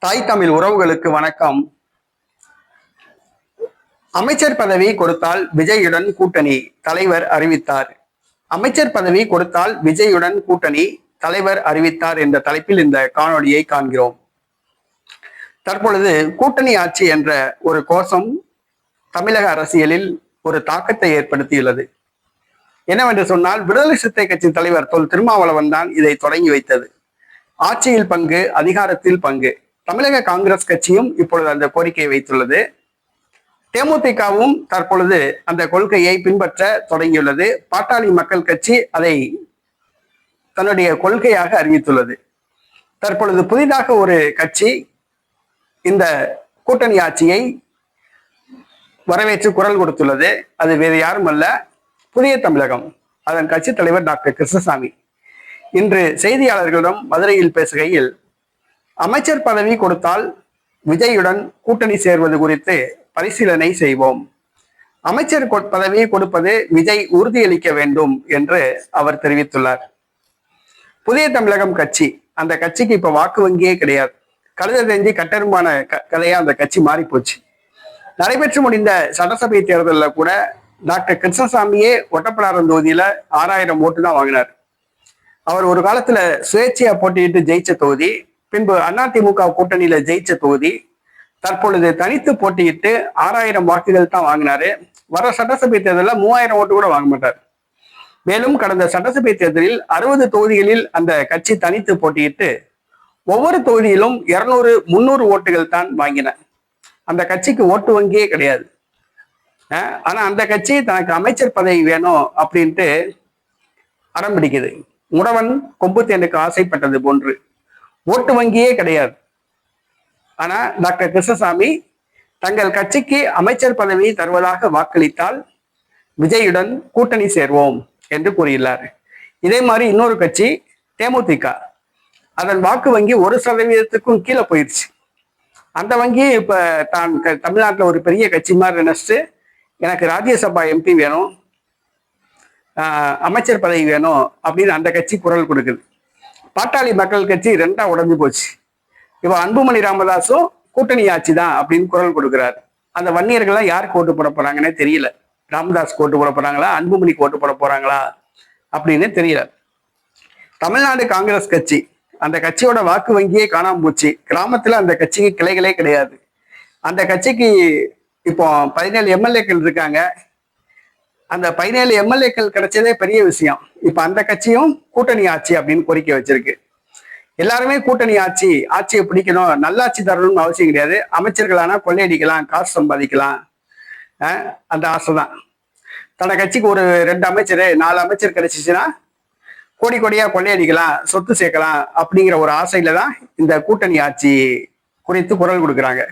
தாய் தமிழ் உறவுகளுக்கு வணக்கம். அமைச்சர் பதவி கொடுத்தால் விஜயுடன் கூட்டணி, தலைவர் அறிவித்தார். அமைச்சர் பதவி கொடுத்தால் விஜயுடன் கூட்டணி, தலைவர் அறிவித்தார் என்ற தலைப்பில் இந்த காணொளியை காண்கிறோம். தற்பொழுது கூட்டணி ஆட்சி என்ற ஒரு கோஷம் தமிழக அரசியலில் ஒரு தாக்கத்தை ஏற்படுத்தியுள்ளது. என்னவென்று சொன்னால், விடுதலை சிறுத்தை கட்சி தலைவர் தொல் திருமாவளவன் தான் இதை தொடங்கி வைத்தது. ஆட்சியில் பங்கு, அதிகாரத்தில் பங்கு. தமிழக காங்கிரஸ் கட்சியும் இப்பொழுது அந்த கோரிக்கையை வைத்துள்ளது. தேமுதிகவும் தற்பொழுது அந்த கொள்கையை பின்பற்ற தொடங்கியுள்ளது. பாட்டாளி மக்கள் கட்சி அதை தன்னுடைய கொள்கையாக அறிவித்துள்ளது. தற்பொழுது புதிதாக ஒரு கட்சி இந்த கூட்டணி ஆட்சியை வரவேற்று குரல் கொடுத்துள்ளது. அது வேறு யாரும் அல்ல, புதிய தமிழகம். அதன் கட்சி தலைவர் டாக்டர் கிருஷ்ணசாமி இன்று செய்தியாளர்களிடம் மதுரையில் பேசுகையில், அமைச்சர் பதவி கொடுத்தால் விஜயுடன் கூட்டணி சேர்வது குறித்து பரிசீலனை செய்வோம். அமைச்சர் பதவியை கொடுப்பது விஜய் உறுதியளிக்க வேண்டும் என்று அவர் தெரிவித்துள்ளார். புதிய தமிழகம் கட்சி, அந்த கட்சிக்கு இப்ப வாக்கு வங்கியே கிடையாது. கழுத தெரிஞ்சு கட்டெருமான கதையா அந்த கட்சி மாறி போச்சு. நடைபெற்று முடிந்த சட்டசபை தேர்தலில் கூட டாக்டர் கிருஷ்ணசாமியே ஒட்டப்பிடாரம் தொகுதியில 6000 ஓட்டு தான் வாங்கினார். அவர் ஒரு காலத்துல சுயேட்சையா போட்டியிட்டு ஜெயிச்ச தொகுதி, பின்பு அதிமுக கூட்டணியில ஜெயிச்ச தொகுதி. தற்பொழுது தனித்து போட்டியிட்டு 6000 வாக்குகள் தான் வாங்கினாரு. வர சட்டசபை தேர்தலில் 3000 ஓட்டு கூட வாங்க மாட்டார். மேலும் கடந்த சட்டசபை தேர்தலில் 60 தொகுதிகளில் அந்த கட்சி தனித்து போட்டியிட்டு ஒவ்வொரு தொகுதியிலும் 200-300 ஓட்டுகள் தான் வாங்கின. அந்த கட்சிக்கு ஓட்டு வங்கியே கிடையாது. ஆனா அந்த கட்சி தனக்கு அமைச்சர் பதவி வேணும் அப்படின்ட்டு அடம் பிடிக்குது. முடவன் கொம்பு தேனுக்கு ஆசைப்பட்டது போன்று. ஓட்டு வங்கியே கிடையாது. ஆனா டாக்டர் கிருஷ்ணசாமி தங்கள் கட்சிக்கு அமைச்சர் பதவி தருவதாக வாக்களித்தால் விஜயுடன் கூட்டணி சேர்வோம் என்று கூறியுள்ளார். இதே மாதிரி இன்னொரு கட்சி தேமுதிக, அதன் வாக்கு வங்கி 1% கீழே போயிடுச்சு. அந்த வங்கி இப்ப தான் தமிழ்நாட்டில் ஒரு பெரிய கட்சி மாதிரி நினைச்சிட்டு எனக்கு ராஜ்யசபா எம்பி வேணும், அமைச்சர் பதவி வேணும் அப்படின்னு அந்த கட்சி குரல் கொடுக்குது. பாட்டாளி மக்கள் கட்சி 2ஆ உடைஞ்சு போச்சு. இப்போ அன்புமணி ராமதாஸும் கூட்டணி ஆட்சி தான் அப்படின்னு குரல் கொடுக்குறாரு. அந்த வன்னியர்கள்லாம் யாருக்கு ஓட்டு போட போறாங்கன்னே தெரியல. ராமதாஸ் ஓட்டு போட போறாங்களா, அன்புமணிக்கு ஓட்டு போட போறாங்களா அப்படின்னு தெரியல. தமிழ்நாடு காங்கிரஸ் கட்சி, அந்த கட்சியோட வாக்கு வங்கியே காணாம போச்சு. கிராமத்துல அந்த கட்சிக்கு கிளைகளே கிடையாது. அந்த கட்சிக்கு இப்போ 17 எம்எல்ஏக்கள் இருக்காங்க. அந்த 17 எம்எல்ஏக்கள் கிடைச்சதே பெரிய விஷயம். இப்ப அந்த கட்சியும் கூட்டணி ஆட்சி அப்படின்னு கோரிக்கை வச்சிருக்கு. எல்லாருமே கூட்டணி ஆட்சியை பிடிக்கணும், நல்லாட்சி தரணும்னு அவசியம் கிடையாது. அமைச்சர்களானா கொள்ளையடிக்கலாம், காசு சம்பாதிக்கலாம், அந்த ஆசை தான். தன்னை கட்சிக்கு ஒரு 2 அமைச்சர் 4 அமைச்சர் கிடைச்சிச்சுன்னா கோடி கோடியா கொள்ளையடிக்கலாம், சொத்து சேர்க்கலாம் அப்படிங்கிற ஒரு ஆசையில தான் இந்த கூட்டணி ஆட்சி குறித்து குரல் கொடுக்குறாங்க.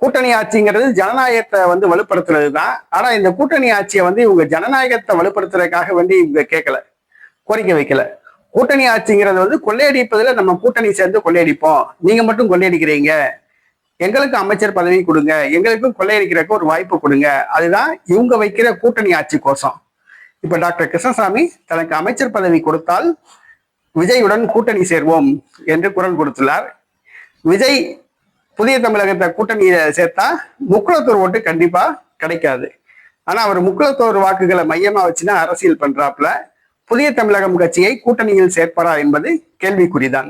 கூட்டணி ஆட்சிங்கிறது ஜனநாயகத்தை வலுப்படுத்துறது தான். ஆனா இந்த கூட்டணி ஆட்சியை இவங்க ஜனநாயகத்தை வலுப்படுத்துறதுக்காக இவங்க கேட்கல, கோரிக்கை வைக்கல. கூட்டணி ஆட்சிங்கிறது கொள்ளையடிப்பதில் நம்ம கூட்டணி சேர்ந்து கொள்ளையடிப்போம், நீங்க மட்டும் கொள்ளையடிக்கிறீங்க, எங்களுக்கு அமைச்சர் பதவி கொடுங்க, எங்களுக்கும் கொள்ளையடிக்கிறதுக்கு ஒரு வாய்ப்பு கொடுங்க, அதுதான் இவங்க வைக்கிற கூட்டணி ஆட்சி கோஷம். இப்ப டாக்டர் கிருஷ்ணசாமி தனக்கு அமைச்சர் பதவி கொடுத்தால் விஜயுடன் கூட்டணி சேர்வோம் என்று குரல் கொடுத்துள்ளார். விஜய் புதிய தமிழகத்தை கூட்டணியில சேர்த்தா முக்குளத்தூர் ஓட்டு கண்டிப்பா கிடைக்காது. ஆனா அவர் முக்குளத்தூர் வாக்குகளை மையமா வச்சுதான் அரசியல் பண்றாப்புல. புதிய தமிழகம் கட்சியை கூட்டணியில் சேர்ப்பாரா என்பது கேள்விக்குறிதான்.